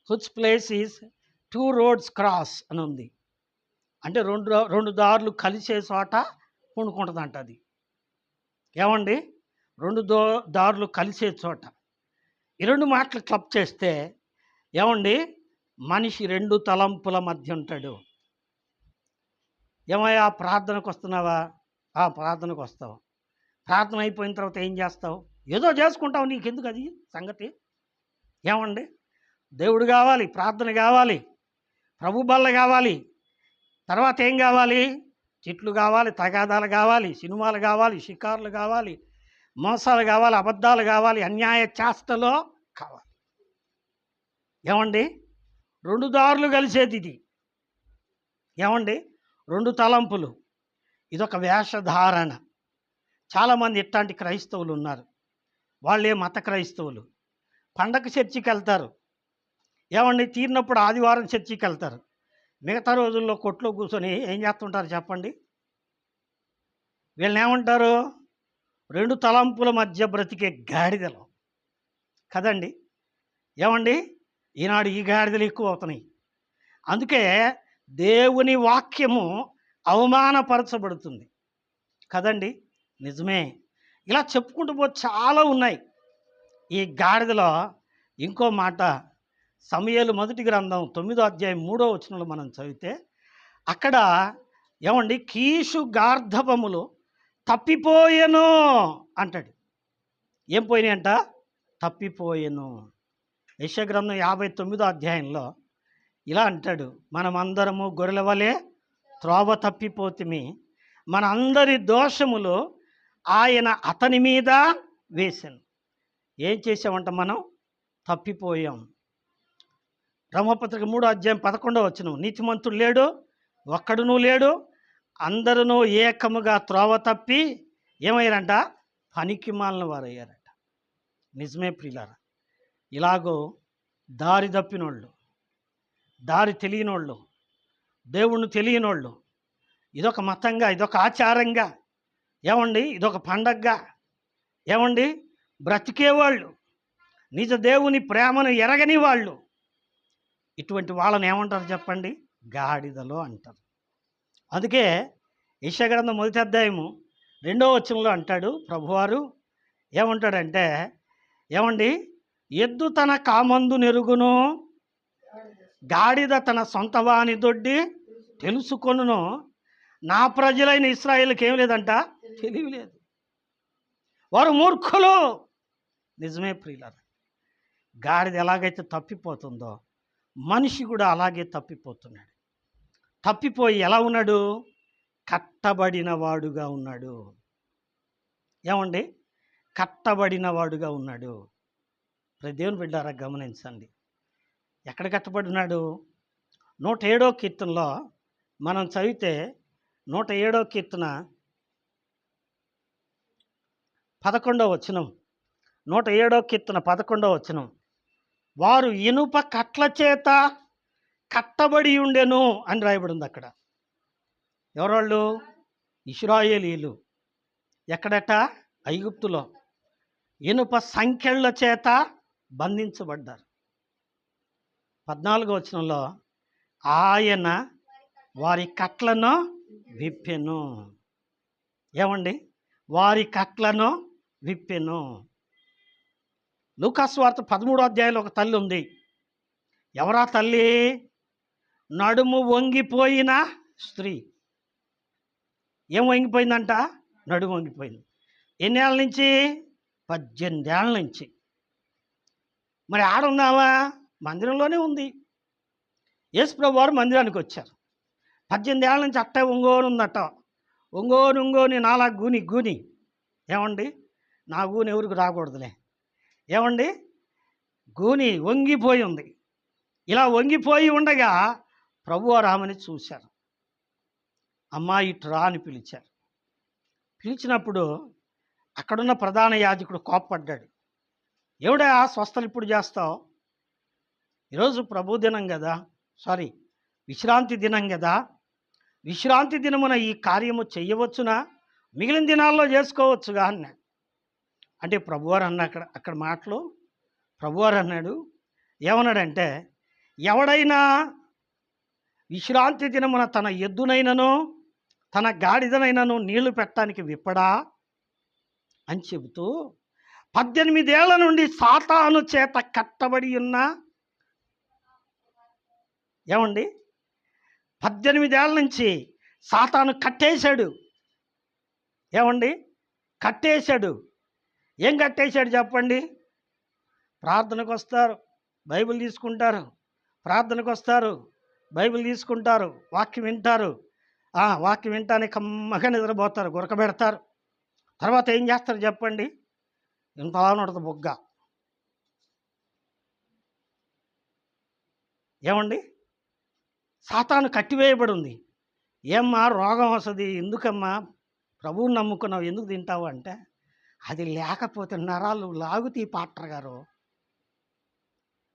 హుచ్ place is 2 roads cross అని ఉంది. అంటే రెండు దారులు కలిసే చోట పండుకుంటుందంట అది. ఏమండి? 2 దారులు కలిసే చోట. ఈ 2 మాటలు క్లబ్ చేస్తే, ఏమండి? మనిషి 2 తలంపుల మధ్య ఉంటాడు. ఏమయ్యా, ప్రార్థనకు వస్తున్నావా? ప్రార్థనకు వస్తావు. ప్రార్థన అయిపోయిన తర్వాత ఏం చేస్తావు? ఏదో చేసుకుంటావు, నీకెందుకు అది సంగతి? ఏమండి? దేవుడు కావాలి, ప్రార్థన కావాలి, ప్రభు బల్ల కావాలి, తర్వాత ఏం కావాలి? చెట్లు కావాలి, తగాదాలు కావాలి, సినిమాలు కావాలి, షికార్లు కావాలి, మోసాలు కావాలి, అబద్ధాలు కావాలి, అన్యాయ చేష్టలో కావాలి. ఏమండి? 2 దారులు కలిసేది ఇది. ఏమండి? 2 తలంపులు. ఇదొక వేషధారణ. చాలామంది ఇట్లాంటి క్రైస్తవులు ఉన్నారు. వాళ్ళే మత క్రైస్తవులు. పండగ చర్చికి వెళ్తారు. ఏమండి? తీరినప్పుడు ఆదివారం చర్చికి వెళ్తారు. మిగతా రోజుల్లో కొట్లో కూర్చొని ఏం చేస్తుంటారు చెప్పండి? వీళ్ళని ఏమంటారు? 2 తలంపుల మధ్య బ్రతికే గాడిదలు కదండి. ఏమండి? ఈనాడు ఈ గాడిదలు ఎక్కువ అవుతున్నాయి. అందుకే దేవుని వాక్యము అవమానపరచబడుతుంది కదండి. నిజమే. ఇలా చెప్పుకుంటూ పోతే చాలా ఉన్నాయి. ఈ గాడిదలో ఇంకో మాట, సమూయేలు మొదటి గ్రంథం 9వ అధ్యాయం 3వ వచనంలో మనం చదివితే, అక్కడ ఏమండి? కీషు గార్ధపములు తప్పిపోయెను అంటాడు. ఏం పోయినాయి అంట? తప్పిపోయెను. యెషయా గ్రంథం 59వ అధ్యాయంలో ఇలా అంటాడు, మనమందరము గొర్రెల వలె త్రోవ తప్పిపోతిమి, మన అందరి దోషములు ఆయన అతని మీద వేశాను. ఏం చేసామంట? మనం తప్పిపోయాం. బ్రహ్మపత్రిక 3వ అధ్యాయం 11వ వచనం, నీతిమంతుడు లేడు, ఒక్కడునూ లేడు, అందరూ ఏకముగా త్రోవ తప్పి ఏమయ్యారంట? పనికి మాలిన వారయ్యారట. నిజమే ప్రియులారా. ఇలాగో దారి తప్పినోళ్ళు, దారి తెలియనోళ్ళు, దేవుణ్ణి తెలియనోళ్ళు, ఇదొక మతంగా, ఇదొక ఆచారంగా, ఏమండి? ఇదొక పండగగా, ఏమండి? బ్రతికేవాళ్ళు, నిజ దేవుని ప్రేమను ఎరగని వాళ్ళు, ఇటువంటి వాళ్ళని ఏమంటారు చెప్పండి? గాడిదలో అంటారు. అందుకే యెషయా గ్రంథం 1వ అధ్యాయము 2వ వచనంలో అంటాడు ప్రభువారు, ఏమంటాడంటే, ఏమండి? ఎద్దు తన కామందు నెరుగును, గాడిద తన సొంత వాని దొడ్డి తెలుసుకొనును, నా ప్రజలైన ఇశ్రాయేలుకి ఏం లేదంట? తెలివి లేదు, వారు మూర్ఖులు. నిజమే ప్రియులారా. గాడిద ఎలాగైతే తప్పిపోతుందో మనిషి కూడా అలాగే తప్పిపోతున్నాడు. తప్పిపోయి ఎలా ఉన్నాడు? కట్టబడిన వాడుగా ఉన్నాడు. ఏమండి? కట్టబడిన వాడుగా ఉన్నాడు. దేవుని బిడ్డారా గమనించండి, ఎక్కడ కట్టబడినాడు? 107వ కీర్తనలో మనం చదివితే, 107వ కీర్తన 11వ వచనం, 107వ కీర్తన 11వ వచనం, వారు ఇనుప కట్ల చేత కట్టబడి ఉండెను అని రాయబడింది అక్కడ. ఎవరోళ్ళు? ఇశ్రాయేలీలు. ఎక్కడట? ఐగుప్తులో ఇనుప సంకెళ్ళ చేత బంధించబడ్డారు. 14వ వచనంలో, ఆయన వారి కట్లను విప్పెను. ఏమండి? వారి కట్లను విప్పెను. లూకా సువార్త 13వ అధ్యాయంలో ఒక తల్లి ఉంది. ఎవరా తల్లి? నడుము వంగిపోయిన స్త్రీ. ఏం వంగిపోయిందంట? నడుము వంగిపోయింది. ఎన్నేళ్ళ నుంచి? 18 ఏళ్ళ నుంచి. మరి ఆడుందామా? మందిరంలోనే ఉంది. యేసుప్రభు వారు మందిరానికి వచ్చారు. 18 ఏళ్ళ నుంచి అట్టే ఒంగోని ఉందట. ఒంగోని నాలా గూని ఏమండి, నా గూని ఎవరికి రాకూడదులే. ఏమండి, గూని వంగిపోయి ఉంది. ఇలా వంగిపోయి ఉండగా ప్రభువారు ఆమెని చూశారు. అమ్మా ఇటు రా అని పిలిచారు. పిలిచినప్పుడు అక్కడున్న ప్రధాన యాజకుడు కోప్పడ్డాడు. ఎవడా స్వస్థలు ఇప్పుడు చేస్తావు? ఈరోజు ప్రభు దినం కదా, విశ్రాంతి దినం కదా. విశ్రాంతి దినమున ఈ కార్యము చెయ్యవచ్చునా? మిగిలిన దినాల్లో చేసుకోవచ్చుగా అన్నాడు. అంటే ప్రభువారు అన్న అక్కడ మాటలు ప్రభువారు అన్నాడు. ఏమన్నాడంటే, ఎవడైనా విశ్రాంతి దినమున తన ఎద్దునైనను తన గాడిదనైనను నీళ్లు పెట్టడానికి విప్పడా అని చెబుతూ 18 ఏళ్ల నుండి సాతాను చేత కట్టబడి ఉన్న, ఏమండి 18 ఏళ్ళ నుంచి సాతాను కట్టేశాడు. ఏమండి కట్టేశాడు. ఏం కట్టేశాడు చెప్పండి? ప్రార్థనకు వస్తారు, బైబిల్ తీసుకుంటారు, ప్రార్థనకు వస్తారు, బైబిల్ తీసుకుంటారు, వాక్యం వింటారు, వాక్యం వింటానే కమ్మగా నిద్రపోతారు, గురకబెడతారు. తర్వాత ఏం చేస్తారు చెప్పండి? ఇంతలా ఉంటుంది బొగ్గ. ఏమండి సాతాను కట్టివేయబడి ఉంది. ఏమ్మా రోగం వస్తుంది, ఎందుకమ్మా ప్రభువుని నమ్ముకున్నావు, ఎందుకు తింటావు అంటే, అది లేకపోతే నరాలు లాగుతాయి పాస్టర్ గారు.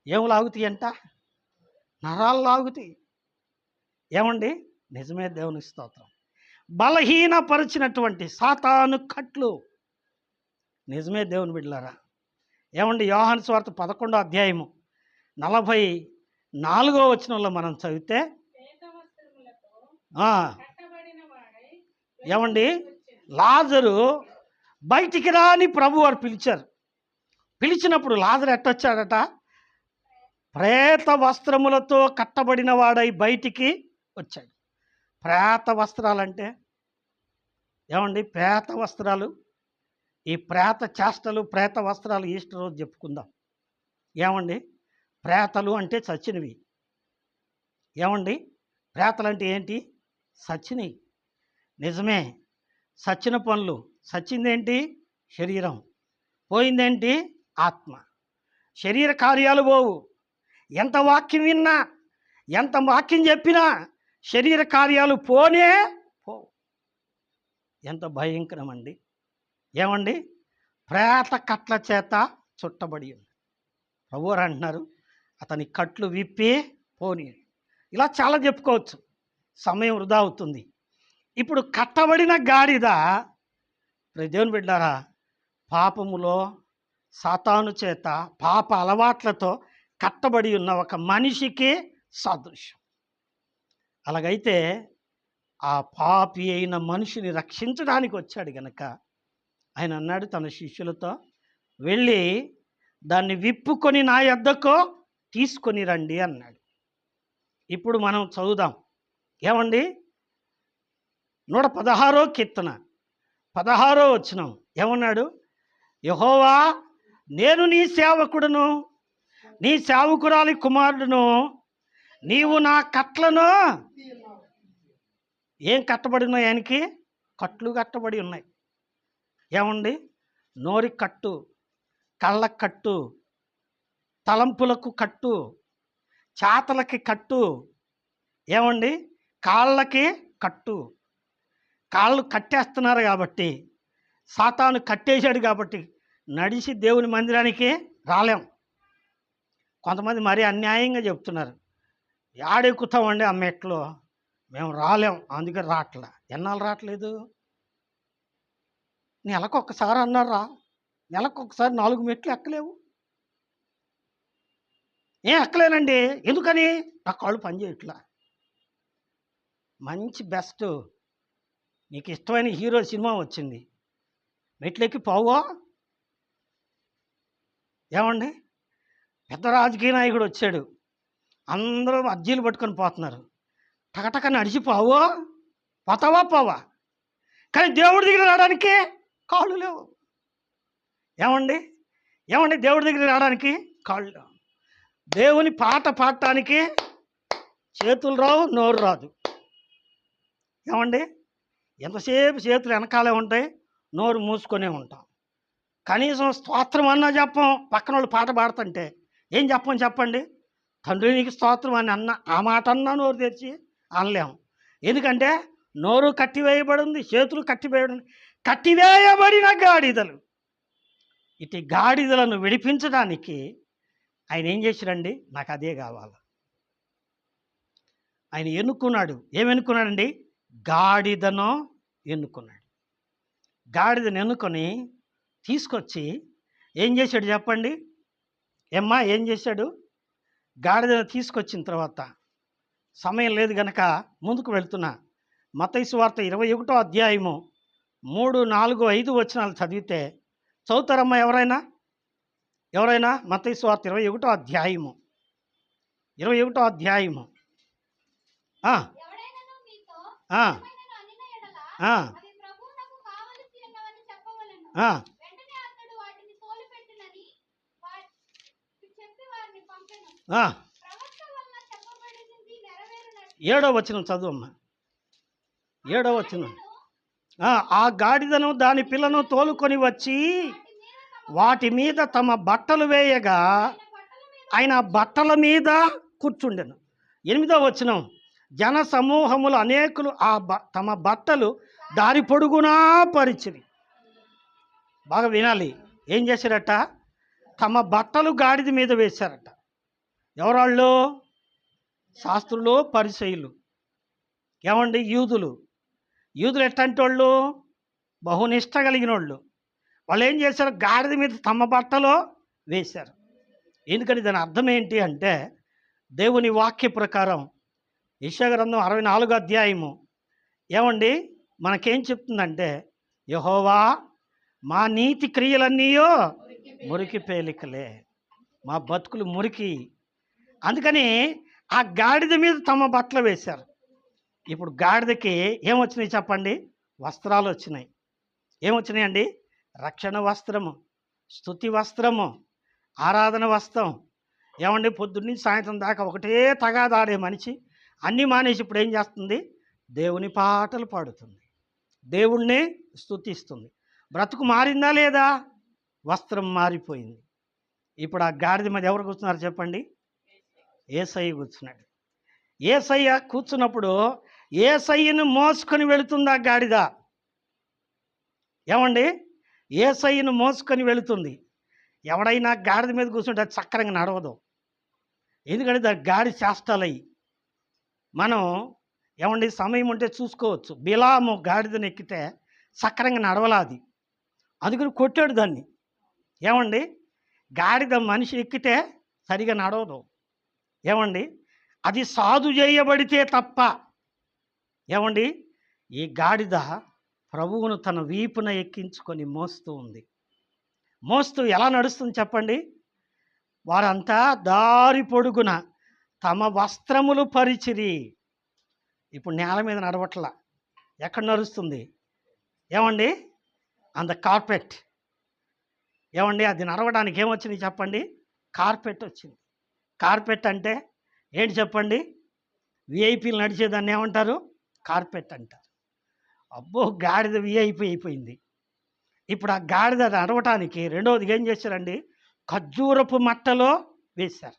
ఏం లాగుతాయి అంట? నరాలు లాగుతాయి. ఏమండి నిజమే, దేవుని స్తోత్రం. బలహీనపరిచినటువంటి సాతాను కట్లు నిజమే దేవుని బిడ్డలారా. ఏమండి యోహాను సువార్త 11వ అధ్యాయము 44వ వచనంలో మనం చదివితే, ఏమండి లాజరు బయటికి రా అని ప్రభువారు పిలిచారు. పిలిచినప్పుడు లాజరు ఎట్టొచ్చాడట? ప్రేత వస్త్రములతో కట్టబడిన వాడై బయటికి వచ్చాడు. ప్రేత వస్త్రాలంటే ఏమండి? ప్రేత వస్త్రాలు, ఈ ప్రేత చేష్టలు, ప్రేత వస్త్రాలు ఈస్టర్ రోజు చెప్పుకుందాం. ఏమండి ప్రేతలు అంటే చచ్చినవి. ఏమండి ప్రేతలు అంటే ఏంటి? సచ్చినవి. నిజమే, సచ్చిన పనులు. సచ్చిందేంటి? శరీరం. పోయిందేంటి? ఆత్మ. శరీర కార్యాలు పోవు. ఎంత వాక్యం విన్నా, ఎంత వాక్యం చెప్పినా శరీర కార్యాలు పోనే పోవు. ఎంత భయంకరం అండి. ఏమండి ప్రేత కట్ల చేత చుట్టబడి ఉంది. ప్రభువారు అంటున్నారు, అతని కట్లు విప్పి పోనీ. ఇలా చాలా చెప్పుకోవచ్చు, సమయం వృధా అవుతుంది. ఇప్పుడు కట్టబడిన గాడిద, దేవుని బిడ్డారా, పాపములో సాతాను చేత పాప అలవాట్లతో కట్టబడి ఉన్న ఒక మనిషికి సాదృశ్యం. అలాగైతే ఆ పాపి అయిన మనిషిని రక్షించడానికి వచ్చాడు గనక ఆయన అన్నాడు తన శిష్యులతో, వెళ్ళి దాన్ని విప్పుకొని నా యొద్దకు తీసుకొని రండి అన్నాడు. ఇప్పుడు మనం చదువుదాం. ఏమండి 116వ కీర్తన 16వ వచనం ఏమన్నాడు? యెహోవా, నేను నీ సేవకుడును, నీ సేవకురాలి కుమారుడును, నీవు నా కట్లను. ఏం కట్టబడి ఉన్నాయి? ఆయనకి కట్లు కట్టబడి ఉన్నాయి. ఏమండి నోరి కట్టు, కళ్ళ కట్టు, తలంపులకు కట్టు, చేతలకి కట్టు, ఏమండి కాళ్ళకి కట్టు. కాళ్ళు కట్టేస్తున్నారు కాబట్టి, సాతాను కట్టేశాడు కాబట్టి నడిచి దేవుని మందిరానికి రాలేం. కొంతమంది మరీ అన్యాయంగా చెప్తున్నారు, యాడెక్కుతామండి ఆ మెట్లు, మేము రాలేం, అందుకని రావట్లా. ఎన్నాళ్ళు రావట్లేదు? నెలకొకసారి అన్నారా? నెలకొకసారి 4 మెట్లు ఎక్కలేవు. ఏం ఎక్కలేనండి. ఎందుకని? నా కాళ్ళు పనిచేయట్లా. మంచి బెస్ట్ నీకు ఇష్టమైన హీరో సినిమా వచ్చింది, మెట్లెక్కి పోవా? ఏమండి పెద్ద రాజకీయ నాయకుడు వచ్చాడు, అందరూ అర్జీలు పట్టుకొని పోతున్నారు, టకటక నడిచిపోవా? పోతావా? పోవా. కానీ దేవుడి దగ్గర రావడానికి కాళ్ళు లేవు. ఏమండి దేవుడి దగ్గర రావడానికి కళ్ళు. దేవుని పాట పాడటానికి చేతులు రావు, నోరు రాదు. ఏమండి, ఎంతసేపు చేతులు వెనకాలే ఉంటాయి, నోరు మూసుకొనే ఉంటాం. కనీసం స్తోత్రం అన్నా చెప్పం. పక్కన వాళ్ళు పాట పాడుతుంటే ఏం చెప్పం చెప్పండి? తండ్రి నీకు స్తోత్రం అని అన్న ఆ మాట అన్నా నోరు తెరిచి అనలేము. ఎందుకంటే నోరు కట్టివేయబడింది, చేతులు కట్టివేయబడిన గాడిదలు. ఇటు గాడిదలను విడిపించడానికి ఆయన ఏం చేశాడండి? నాకు అదే కావాలి. ఆయన ఎన్నుకున్నాడు. ఏమెన్నుకున్నాడండి? గాడిదను ఎన్నుకున్నాడు. గాడిదను ఎన్నుకొని తీసుకొచ్చి ఏం చేశాడు చెప్పండి? ఏమ్మా ఏం చేశాడు? గాడిదను తీసుకొచ్చిన తర్వాత సమయం లేదు గనక ముందుకు వెళ్తున్నా. మత్తయి సువార్త 21వ అధ్యాయము 3, 4, 5 వచనాలు చదివితే చదువుతారమ్మా ఎవరైనా? మత్తయి సువార్త 21వ అధ్యాయము 21వ అధ్యాయము ఆ, ఆ, ఆ, ఆ, ఆ. 7వ వచనం చదువమ్మా. 7వ వచనం. ఆ గాడిదను దాని పిల్లను తోలుకొని వచ్చి వాటి మీద తమ బట్టలు వేయగా ఆయన బట్టల మీద కూర్చుండెను. 8వ వచనం. జన సమూహములు అనేకులు తమ బట్టలు దారి పొడుగునా పరిచిరి. బాగా వినాలి. ఏం చేశారట? తమ బట్టలు గాడిద మీద వేశారట. ఎవరాళ్ళు? శాస్త్రులు, పరిసయ్యులు. ఏమండి? యూదులు ఎట్లాంటి వాళ్ళు? బహునిష్ట కలిగిన వాళ్ళు. వాళ్ళు ఏం చేశారు? గాడిద మీద తమ బట్టలో వేశారు. ఎందుకని దాని అర్థం ఏంటి అంటే, దేవుని వాక్య ప్రకారం యెషయా గ్రంథం 64వ అధ్యాయము ఏమండి మనకేం చెప్తుందంటే, యెహోవా మా నీతి క్రియలన్నీయో మురికి పేలికలే, మా బతుకులు మురికి. అందుకని ఆ గాడిద మీద తమ బట్టలు వేశారు. ఇప్పుడు గాడిదకి ఏమొచ్చినాయి చెప్పండి? వస్త్రాలు వచ్చినాయి. ఏమొచ్చినాయండి? రక్షణ వస్త్రము, స్తుతి వస్త్రము, ఆరాధన వస్త్రం. ఏమండి? పొద్దున్నీ సాయంత్రం దాకా ఒకటే తగాదాడే మనిషి అన్నీ మానేసి ఇప్పుడు ఏం చేస్తుంది? దేవుని పాటలు పాడుతుంది, దేవుణ్ణి స్తుతిస్తుంది. బ్రతుకు మారిందా లేదా? వస్త్రం మారిపోయింది. ఇప్పుడు ఆ గాడిద మీద ఎవరు కూర్చున్నారు చెప్పండి? యేసయ్య కూర్చున్నాడు. యేసయ్య కూర్చున్నప్పుడు యేసయ్యను మోసుకొని వెళుతుంది ఆ గాడిద. ఏమండి? యేసయ్యను మోసుకొని వెళుతుంది. ఎవడైనా గాడిద మీద కూర్చుంటే అది చక్కరంగా నడవదు. ఎందుకంటే దాని గాడి చేష్టాలయ్యి. మనం ఏమండి సమయం ఉంటే చూసుకోవచ్చు. బిలాము గాడిదను ఎక్కితే చక్కరంగా నడవలాది, అందుకని కొట్టాడు దాన్ని. ఏమండి? గాడిద మనిషి ఎక్కితే సరిగా నడవదు. ఏమండి? అది సాధు చేయబడితే తప్ప. ఏమండి? ఈ గాడిద ప్రభువును తన వీపున ఎక్కించుకొని మోస్తూ ఉంది. మోస్తూ ఎలా నడుస్తుంది చెప్పండి? వారంతా దారి పొడుగున తమ వస్త్రములు పరిచిరి. ఇప్పుడు నేల మీద నడవట్లా. ఎక్కడ నడుస్తుంది? ఏమండి? On the carpet. ఏమండి? అది నడవడానికి ఏమొచ్చింది చెప్పండి? కార్పెట్ వచ్చింది. కార్పెట్ అంటే ఏంటి చెప్పండి? విఐపీలు నడిచేదాన్ని ఏమంటారు? కార్పెట్ అంటారు. అబ్బో, గాడిద విఐపీ అయిపోయింది. ఇప్పుడు ఆ గాడిద నడవటానికి రెండవది ఏం చేశారండి? ఖర్జూరపు మట్టలో వేశారు.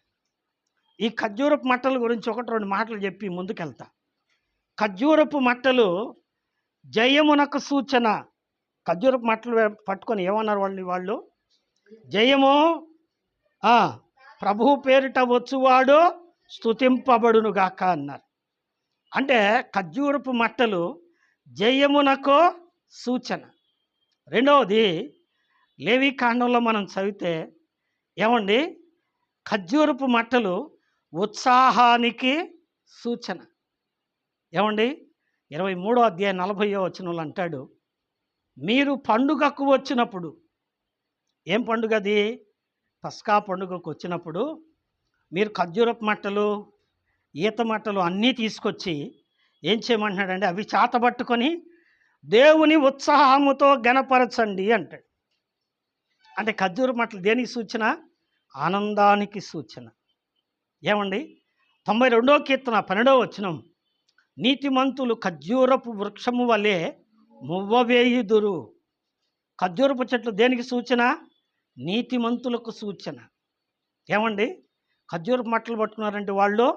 ఈ ఖర్జూరపు మట్టల గురించి 1-2 మాటలు చెప్పి ముందుకెళ్తా. ఖర్జూరపు మట్టలు జయమునకు సూచన. ఖర్జూరపు మట్టలు పట్టుకొని ఏమన్నారు వాళ్ళు? జయము ప్రభువు పేరిట వచ్చువాడు స్తుతింపబడును గాక అన్నారు. అంటే ఖర్జూరపు మట్టలు జయమునకు సూచన. రెండవది లేవీకాండంలో మనం చదివితే ఏమండి? ఖర్జూరపు మట్టలు ఉత్సాహానికి సూచన. ఏమండి? 23వ అధ్యాయం 40వ వచనంలో అంటాడు, మీరు పండుగకు వచ్చినప్పుడు. ఏం పండుగ అది? పస్కా పండుగకు వచ్చినప్పుడు మీరు ఖర్జూరపు మట్టలు, ఈత మట్టలు అన్నీ తీసుకొచ్చి ఏం చేయమంటున్నాడంటే, అవి చేతబట్టుకొని దేవుని ఉత్సాహముతో గణపరచండి అంటాడు. అంటే ఖర్జూరపు మట్టలు దేనికి సూచన? ఆనందానికి సూచన. ఏమండి 92వ కీర్తన 12వ వచనం, నీతిమంతులు ఖర్జూరపు వృక్షము వలె మువ్వవేయుదురు. ఖర్జూరపు చెట్లు దేనికి సూచన? నీతిమంతులకు సూచన. ఏమండి ఖర్జూరపు మట్టలు పట్టుకున్నారంటే వాళ్ళు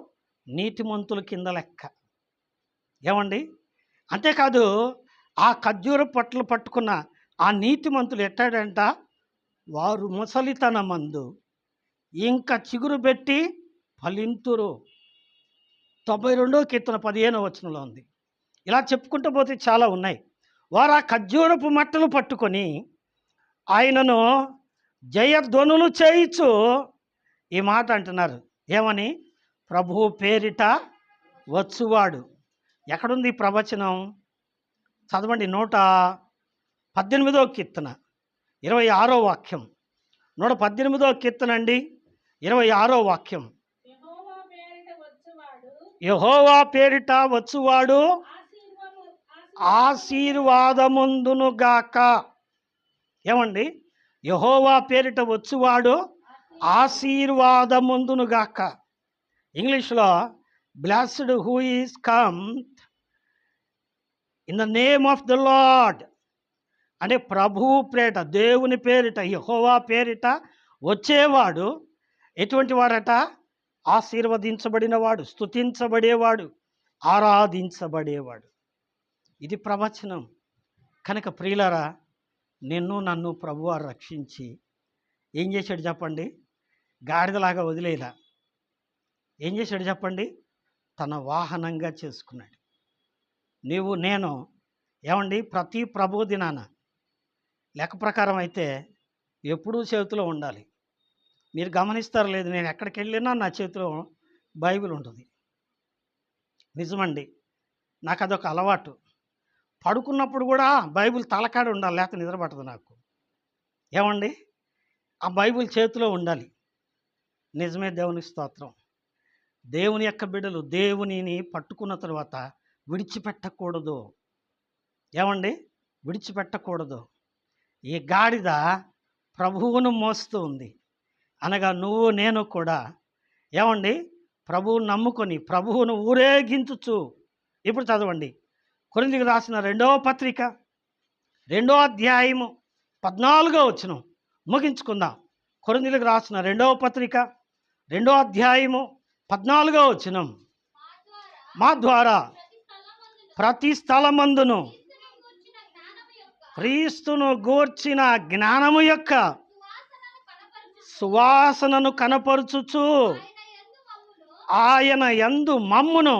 నీతిమంతుల కింద లెక్క. ఏమండి అంతేకాదు, ఆ ఖర్జూరపు పట్టలు పట్టుకున్న ఆ నీతిమంతులు ఎట్టాడంట, వారు ముసలితనమందు ఇంకా చిగురు పెట్టి ఫలింతురు. 92వ కీర్తన 15వ వచనంలో ఉంది. ఇలా చెప్పుకుంటూ పోతే చాలా ఉన్నాయి. వారు ఆ ఖర్జూరపు మట్టలు పట్టుకొని ఆయనను జయధ్వనులు చేయిచు ఈ మాట అంటున్నారు. ఏమని? ప్రభువు పేరిట వచ్చువాడు. ఎక్కడుంది ప్రవచనం? చదవండి. 118వ కీర్తన 26వ వాక్యం. 118వ కీర్తన అండి, 26వ వాక్యం. యెహోవా పేరిట వచ్చువాడు ఆశీర్వాదముందునుగాక. ఏమండి యెహోవా పేరిట వచ్చువాడు ఆశీర్వాదముందునుగాక. ఇంగ్లీష్లో blessed who is come in the name of the lord. అంటే ప్రభువు పేరిట, దేవుని పేరిట, యెహోవా పేరిట వచ్చేవాడు ఎటువంటి వాడట? ఆశీర్వదించబడినవాడు, స్తుతించబడేవాడు, ఆరాధించబడేవాడు. ఇది ప్రవచనం. కనుక ప్రియులారా, నిన్ను నన్ను ప్రభువారు రక్షించి ఏం చేశాడు చెప్పండి? గాడిదలాగా వదిలేలా ఏం చేశాడు చెప్పండి? తన వాహనంగా చేసుకున్నాడు. నీవు నేను ఏమండి ప్రతి ప్రభు దినాన లెక్క ప్రకారం అయితే ఎప్పుడూ చేతిలో ఉండాలి. మీరు గమనిస్తారు లేదు, నేను ఎక్కడికి వెళ్ళినా నా చేతిలో బైబిల్ ఉంటుంది. నిజమండి, నాకు అదొక అలవాటు. పడుకున్నప్పుడు కూడా బైబిల్ తలకాడ ఉండాలి, లేకపోతే నిద్ర పట్టదు నాకు. ఏమండి ఆ బైబిల్ చేతిలో ఉండాలి. నిజమే, దేవునికి స్తోత్రం. దేవుని యొక్క బిడ్డలు దేవునిని పట్టుకున్న తర్వాత విడిచిపెట్టకూడదు. ఏమండి విడిచిపెట్టకూడదు. ఈ గాడిద ప్రభువును మోస్తూ ఉంది. అనగా నువ్వు నేను కూడా ఏమండి ప్రభువును నమ్ముకొని ప్రభువును ఊరేగించుచు. ఇప్పుడు చదవండి కొరింథీయులకు రాసిన 2వ పత్రిక 2వ అధ్యాయము 14వ వచనం. ముగించుకుందాం. కొరింథీయులకు రాసిన 2వ పత్రిక 2వ అధ్యాయము 14వ వచనం. మా ద్వారా ప్రతి స్థలమందును క్రీస్తును గూర్చిన జ్ఞానము యొక్క సువాసనను కనపరుచుచు ఆయన యందు మమ్మును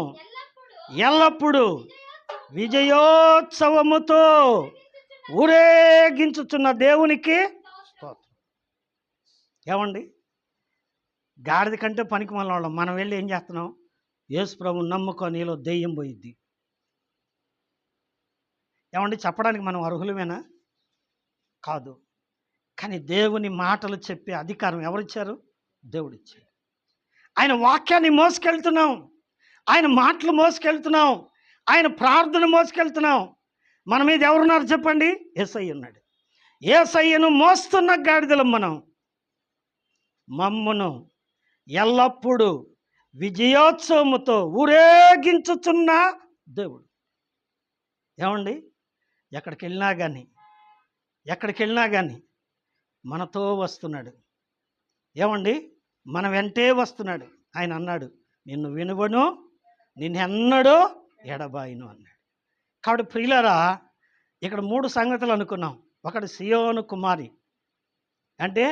ఎల్లప్పుడూ విజయోత్సవముతో ఊరేగించుచున్న దేవునికి స్తోత్రం. ఏమండి గాడిద కంటే పనికి వాళ్ళం మనం వెళ్ళి ఏం చేస్తున్నాం? యేసు ప్రభువుని నమ్ముకొని నీలో దెయ్యం పోయిద్ది. ఏమండి చెప్పడానికి మనం అర్హులమేనా? కాదు. కానీ దేవుని మాటలు చెప్పే అధికారం ఎవరిచ్చారు? దేవుడిచ్చారు. ఆయన వాక్యాన్ని మోసుకెళ్తున్నాం, ఆయన మాటలు మోసుకెళ్తున్నాం, ఆయన ప్రార్థన మోసుకెళ్తున్నాం. మన మీద ఎవరున్నారు చెప్పండి? యేసయ్య ఉన్నాడు. యేసయ్యను మోస్తున్న గాడిదలం మనం. మమ్మును ఎల్లప్పుడూ విజయోత్సవముతో ఊరేగించుచున్న దేవుడు. ఏమండి ఎక్కడికి వెళ్ళినా కానీ మనతో వస్తున్నాడు. ఏమండి మన వెంటే వస్తున్నాడు. ఆయన అన్నాడు, నిన్ను వినువను, నిన్నెన్నడూ ఎడబాయిను అన్నాడు. కాబట్టి ప్రియులారా, ఇక్కడ 3 సంగతులు అనుకున్నాం. ఒకటి సియోను కుమారి అంటే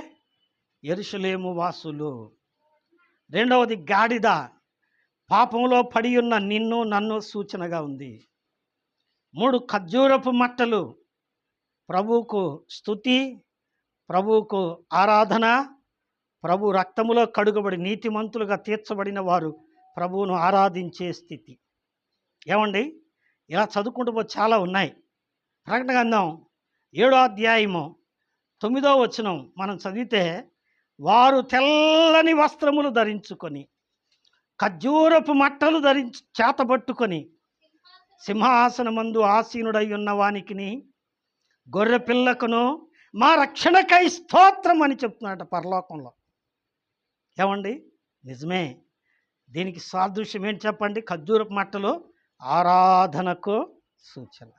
యెరూషలేము వాసులు. రెండవది గాడిద, పాపంలో పడి ఉన్న నిన్ను నన్ను సూచనగా ఉంది. 3 ఖర్జూరపు మట్టలు, ప్రభువుకు స్తుతి, ప్రభువుకు ఆరాధన, ప్రభు రక్తములో కడుగబడి నీతిమంతులుగా తీర్చబడిన వారు ప్రభువును ఆరాధించే స్థితి. ఏమండి ఇలా చదువుకుంటూ పోతే చాలా ఉన్నాయి. ప్రకటన గ్రంథం 7వ అధ్యాయము 9వ వచనం మనం చదివితే, వారు తెల్లని వస్త్రములు ధరించుకొని ఖర్జూరపు మట్టలు చేతబట్టుకొని సింహాసనమందు ఆసీనుడై ఉన్న వానికిని గొర్రె పిల్లకును మా రక్షణకై స్తోత్రం అని చెప్తున్నాడట పరలోకంలో. ఏమండి? నిజమే. దీనికి సాదృశ్యం ఏంటి చెప్పండి? ఖర్జూరపు మట్టలు ఆరాధనకు సూచన.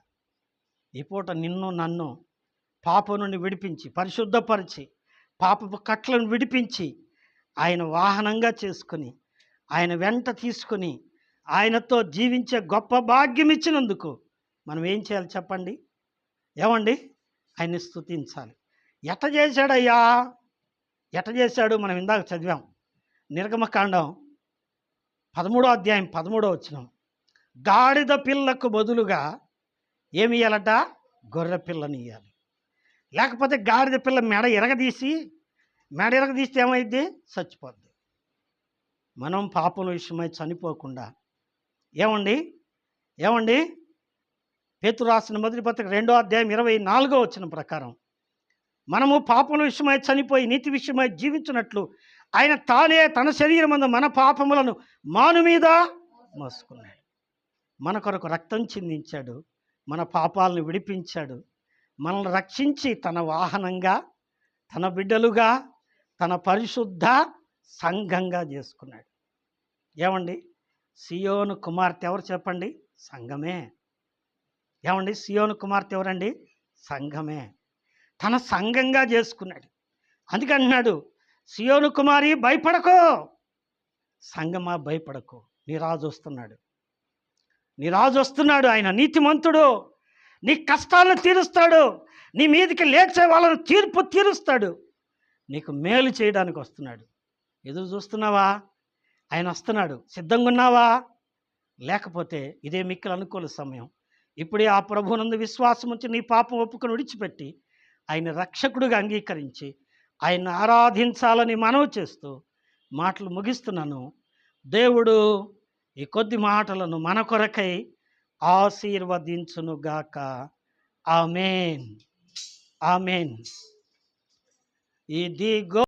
ఈ పూట నిన్ను నన్ను పాపం నుండి విడిపించి, పరిశుద్ధపరిచి, పాపపు కట్లను విడిపించి, ఆయన వాహనంగా చేసుకుని, ఆయన వెంట తీసుకుని, ఆయనతో జీవించే గొప్ప భాగ్యం ఇచ్చినందుకు మనం ఏం చేయాలి చెప్పండి? ఏమండి? ఆయన్ని స్తుతించాలి. ఎట్ట చేశాడయ్యా? ఎట్ట చేశాడు? మనం ఇందాక చదివాం. నిర్గమకాండం 13వ అధ్యాయం 13వ వచనం. గాడిద పిల్లకు బదులుగా ఏమి ఇయ్యాలట? గొర్రె పిల్లని ఇయ్యాలి. లేకపోతే గాడిద పిల్ల మెడ ఇరగదీస్తే ఏమైద్ది? చచ్చిపోద్ది. మనం పాపం విషయమై చనిపోకుండా ఏమండి? పేతురు రాసిన మొదటి పత్రిక 2వ అధ్యాయం 24వ వచనం ప్రకారం మనము పాపముల విషయమై చనిపోయి నీతి విషయమై జీవించినట్లు ఆయన తానే తన శరీరమందు మన పాపములను మాను మీద మోసుకున్నాడు. మన కొరకు రక్తం చిందించాడు, మన పాపాలను విడిపించాడు, మనల్ని రక్షించి తన వాహనంగా, తన బిడ్డలుగా, తన పరిశుద్ధ సంఘంగా చేసుకున్నాడు. ఏమండి? సియోను కుమార్తె ఎవరు చెప్పండి? సంఘమే. ఏమండి? సియోను కుమార్తె ఎవరండి? సంఘమే. తన సంఘంగా చేసుకున్నాడు. అందుకంటున్నాడు, సియోను కుమారి భయపడకు, సంఘమా భయపడకు, నీ రాజు వస్తున్నాడు. ఆయన నీతిమంతుడు, నీ కష్టాలను తీరుస్తాడు, నీ మీదకి లేచే వాళ్ళను తీరుస్తాడు, నీకు మేలు చేయడానికి వస్తున్నాడు. ఎదురు చూస్తున్నావా? ఆయన వస్తున్నాడు. సిద్ధంగా ఉన్నావా? లేకపోతే ఇదే మిక్కిలి అనుకూల సమయం. ఇప్పుడే ఆ ప్రభువునందు విశ్వాసం ఉంచి నీ పాపం ఒప్పుకొని విడిచిపెట్టి ఆయన రక్షకుడిగా అంగీకరించి ఆయన్ని ఆరాధించాలని మనవి చేస్తూ మాటలు ముగిస్తున్నాను. దేవుడు ఈ కొద్ది మాటలను మన కొరకై ఆశీర్వదించునుగాక. ఆమేన్. ఆమేన్. ఇదిగో